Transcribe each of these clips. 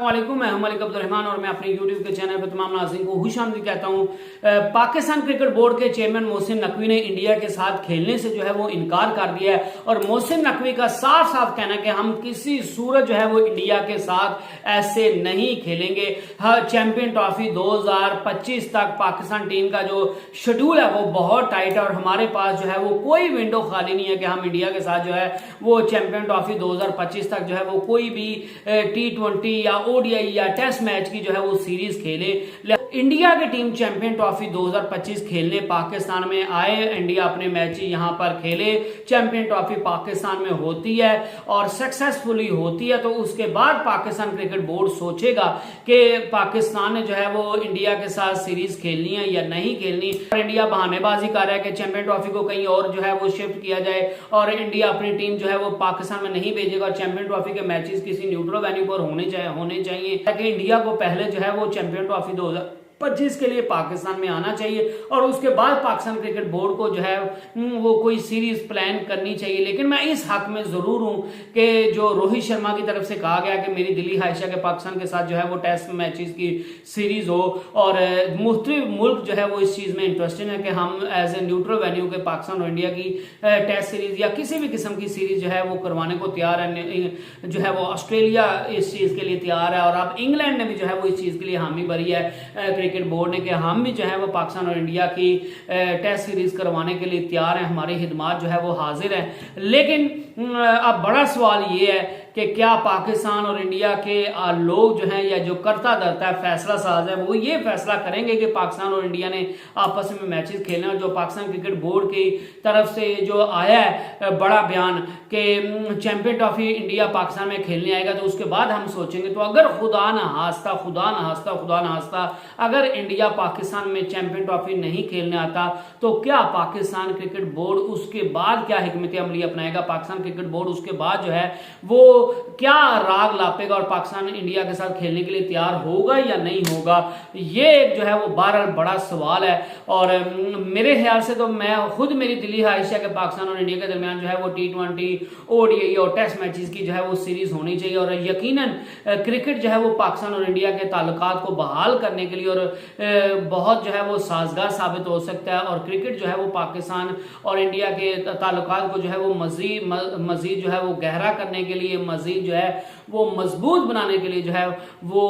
वालेकुम, मैं हूं मलिक अब्दुल रहमान और मैं अपने YouTube के चैनल पर तमाम नाज़रीन को खुशामदीद कहता हूं। पाकिस्तान क्रिकेट बोर्ड के चेयरमैन मोहसिन नकवी ने इंडिया के साथ खेलने से जो है वो इनकार कर दिया है और मोहसिन नकवी का साफ साफ कहना है कि हम किसी सूरत जो है वो इंडिया के साथ ऐसे नहीं खेलेंगे। चैंपियन ट्रॉफी 2025 तक पाकिस्तान टीम का जो शेड्यूल है वो बहुत टाइट है और हमारे पास जो है वो कोई विंडो खाली नहीं है कि हम इंडिया के साथ जो है वो चैंपियन ट्रॉफी 2025 तक जो है वो कोई भी T20 या ओडीआई या टेस्ट मैच की जो है वो सीरीज खेले। इंडिया की टीम चैंपियन ट्रॉफी 2025 खेलने पाकिस्तान में आए, इंडिया अपने मैच यहां पर खेले, चैंपियन ट्रॉफी पाकिस्तान में होती है और सक्सेसफुली होती है तो उसके बाद पाकिस्तान क्रिकेट बोर्ड सोचेगा कि पाकिस्तान ने जो है वो इंडिया के साथ सीरीज खेलनी है या नहीं खेलनी। और इंडिया बहानेबाजी कर रहा है कि चैंपियन ट्रॉफी को कहीं और जो है वो शिफ्ट किया जाए और इंडिया अपनी टीम जो है वो पाकिस्तान में नहीं भेजेगा और चैंपियन ट्रॉफी के मैचेस किसी न्यूट्रल वेन्यू पर होने चाहिए ताकि इंडिया को पहले जो है वो चैंपियन ट्रॉफी 2025 के लिए पाकिस्तान में आना चाहिए और उसके बाद पाकिस्तान क्रिकेट बोर्ड को जो है वो कोई सीरीज प्लान करनी चाहिए। लेकिन मैं इस हक में जरूर हूं कि जो रोहित शर्मा की तरफ से कहा गया कि मेरी दिली ख्वाहिश है कि पाकिस्तान के साथ जो है वो टेस्ट मैचेस की सीरीज हो और मुख्तलिफ मुल्क जो है वो इस चीज में इंटरेस्टेड है कि हम एज ए न्यूट्रल वेन्यू के पाकिस्तान और इंडिया की टेस्ट सीरीज या किसी भी किस्म की सीरीज जो है वो करवाने को तैयार है। जो है वो ऑस्ट्रेलिया इस चीज के लिए तैयार है और अब इंग्लैंड ने भी जो है वो इस चीज के लिए हामी भरी है क्रिकेट बोर्ड ने कि हम भी जो है वो पाकिस्तान और इंडिया की टेस्ट सीरीज करवाने के लिए तैयार हैं, हमारी खिदमत जो है वो हाजिर है। लेकिन अब बड़ा सवाल ये है कि क्या पाकिस्तान और इंडिया के लोग जो हैं या जो करता धरता है फैसला साज है वो ये फैसला करेंगे कि पाकिस्तान और इंडिया ने आपस में मैचेस खेलने और जो पाकिस्तान क्रिकेट बोर्ड की तरफ से जो आया है बड़ा बयान कि चैंपियन ट्रॉफी इंडिया पाकिस्तान में खेलने आएगा तो उसके बाद हम सोचेंगे। तो अगर खुदा न हास्ता अगर इंडिया पाकिस्तान में चैंपियन ट्रॉफी नहीं खेलने आता तो क्या पाकिस्तान क्रिकेट बोर्ड उसके बाद क्या हिकमत अमली अपनाएगा, पाकिस्तान क्रिकेट बोर्ड उसके बाद जो है वो क्या राग लापेगा और पाकिस्तान इंडिया के साथ खेलने के लिए तैयार होगा या नहीं होगा, ये जो है वो बहरहाल बड़ा सवाल है। और मेरे ख्याल से तो मैं खुद मेरी दिली ख्वाहिश है कि पाकिस्तान और इंडिया के दरमियान जो है वो T20 ओडीआई और टेस्ट मैचेस की जो है वो सीरीज होनी चाहिए और यकीनन क्रिकेट जो है वो पाकिस्तान और इंडिया के ताल्लुकात को बहाल करने के लिए और बहुत जो है वो साजगार साबित हो सकता है और क्रिकेट जो है वो पाकिस्तान और इंडिया के ताल्लुकात को जो है वो मजीद जो है वो गहरा करने के लिए, मजीद जो है वो मजबूत बनाने के लिए जो है वो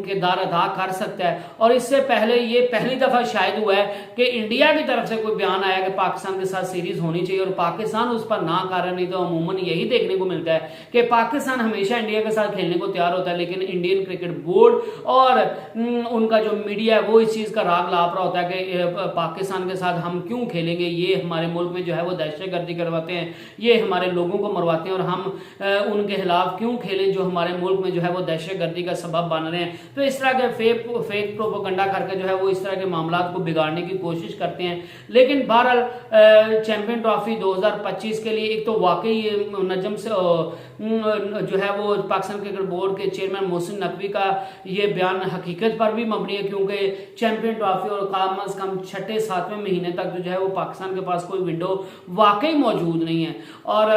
किरदार अदा कर सकता है। और इससे पहले ये पहली दफा शायद हुआ है कि इंडिया की तरफ से कोई बयान आया कि पाकिस्तान के साथ सीरीज होनी चाहिए और पाकिस्तान उस पर ना कर रहा। नहीं तो अमूमन यही देखने को मिलता है कि पाकिस्तान हमेशा इंडिया के साथ खेलने को तैयार होता है लेकिन इंडियन क्रिकेट बोर्ड और उनका जो मीडिया है वो इस चीज का राग लाप रहा होता है कि पाकिस्तान के साथ हम क्यों खेलेंगे, ये हमारे मुल्क में जो है वो दहशतगर्दी करवाते हैं, ये हमारे लोगों को मरवाते हैं और हम उनके खिलाफ क्यों खेलें जो हमारे मुल्क में जो है वो दहशतगर्दी का सबब बन रहे हैं। तो इस तरह के फेक प्रोपेगेंडा करके जो है वो इस तरह के मामलात को बिगाड़ने की कोशिश करते हैं। लेकिन बहरहाल चैंपियन ट्रॉफी 2025 के लिए एक तो वाकई नजम से जो है वो पाकिस्तान क्रिकेट बोर्ड के चेयरमैन मोहसिन नकवी का ये बयान हकीकत पर भी मबनी है क्योंकि चैंपियन ट्रॉफी और कम अज कम 6-7वें महीने तक जो है वो पाकिस्तान के पास कोई विंडो वाकई मौजूद नहीं है और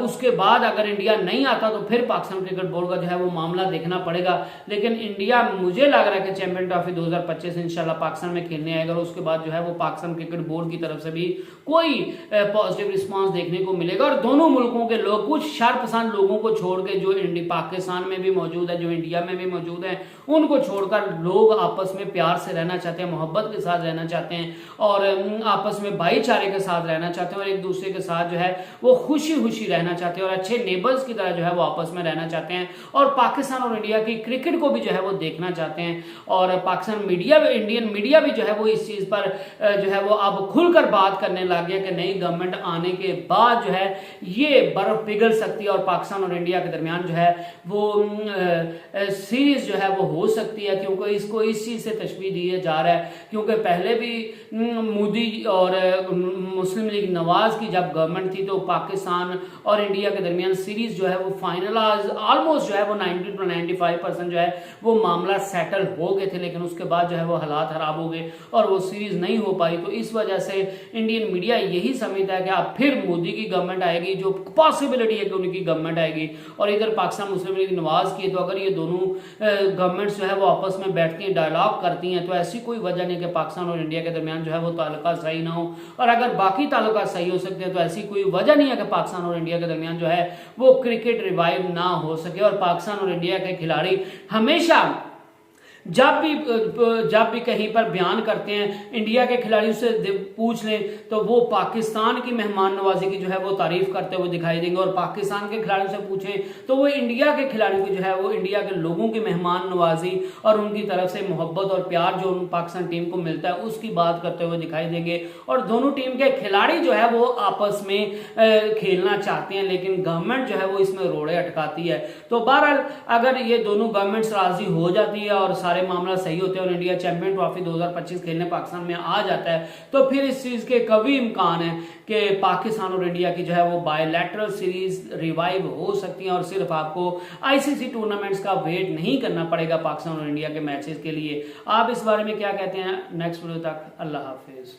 उसके बाद अगर इंडिया नहीं आता तो फिर पाकिस्तान क्रिकेट बोर्ड का जो है वो मामला देखना पड़ेगा। लेकिन इंडिया मुझे लग रहा है कि चैंपियन ट्रॉफी 2025 इंशाल्लाह पाकिस्तान में खेलने आएगा और उसके बाद जो है वो पाकिस्तान क्रिकेट बोर्ड की तरफ से भी कोई पॉजिटिव रिस्पांस देखने को मिलेगा और दोनों मुल्कों के लोग कुछ शर्पसंद लोगों को छोड़ के जो पाकिस्तान में भी मौजूद है, जो इंडिया में भी मौजूद है, उनको छोड़कर लोग आपस में प्यार से रहना चाहते हैं, मोहब्बत के साथ रहना चाहते हैं और आपस में भाईचारे के साथ रहना चाहते हैं और एक दूसरे के साथ जो है वो खुशी खुशी रहना चाहते हैं और अच्छे नेबर्स की तरह जो है वो आपस में रहना चाहते हैं और पाकिस्तान और इंडिया की क्रिकेट को भी जो है वो देखना चाहते हैं। और पाकिस्तान मीडिया, इंडियन मीडिया भी जो है वो इस चीज पर जो है वो अब खुलकर बात करने लग गया कि नई गवर्नमेंट आने के बाद जो है ये बर्फ पिघल सकती है और पाकिस्तान और इंडिया के दरमियान जो है वो सीरीज जो है वो हो सकती है क्योंकि इसको इस चीज से तशबीह दिया जा रहा है क्योंकि पहले भी मोदी और मुस्लिम लीग नवाज की जब गवर्नमेंट थी तो पाकिस्तान और इंडिया के दरमियान सीरीज जो है वो फाइनल ऑलमोस्ट जो है वो 90 to 95% जो है वो मामला सेटल हो गए थे लेकिन उसके बाद जो है वो हालात खराब हो गए और वो सीरीज नहीं हो पाई। तो इस वजह से इंडियन मीडिया यही समझता है कि अब फिर मोदी की गवर्नमेंट आएगी, जो पॉसिबिलिटी है कि उनकी गवर्नमेंट आएगी। और इधर पाकिस्तान मुस्लिम लीग नवाज की, तो अगर ये दोनों गवर्नमेंट्स जो है वो आपस में बैठती हैं, डायलॉग करती हैं, तो ऐसी कोई वजह नहीं कि पाकिस्तान और इंडिया के दरमियान जो है वो ताल्लुकात सही ना हो। और अगर बाकी ताल्लुकात सही हो सकते हैं तो ऐसी कोई वजह नहीं है कि पाकिस्तान और इंडिया के दरमियान जो है वो क्रिकेट रिवाइव ना हो सके। और पाकिस्तान और इंडिया के खिलाड़ी हमेशा जब भी कहीं पर बयान करते हैं, इंडिया के खिलाड़ियों से पूछ लें तो वो पाकिस्तान की मेहमान नवाजी की जो है वो तारीफ करते हुए दिखाई देंगे, और पाकिस्तान के खिलाड़ियों से पूछें तो वो इंडिया के खिलाड़ियों की जो है वो इंडिया के लोगों की मेहमान नवाजी और उनकी तरफ से मोहब्बत और प्यार जो पाकिस्तान टीम को मिलता है उसकी बात करते हुए दिखाई देंगे। और दोनों टीम के खिलाड़ी जो है वो आपस में खेलना चाहते हैं, लेकिन गवर्नमेंट जो है वो इसमें रोड़े अटकाती है। तो बहरहाल अगर ये दोनों गवर्नमेंट्स राजी हो जाती है और सारे मामला सही होते हैं और इंडिया चैंपियन ट्रॉफी 2025 खेलने पाकिस्तान में आ जाता है, तो फिर इस चीज के कभी इम्कान है कि पाकिस्तान और इंडिया की जो है वो बायलैटरल सीरीज रिवाइव हो सकती है और सिर्फ आपको आईसीसी टूर्नामेंट्स का वेट नहीं करना पड़ेगा पाकिस्तान और इंडिया के मैचेस के लिए। आप इस बारे में क्या कहते हैं? नेक्स्ट वीडियो तक अल्लाह हाफिज।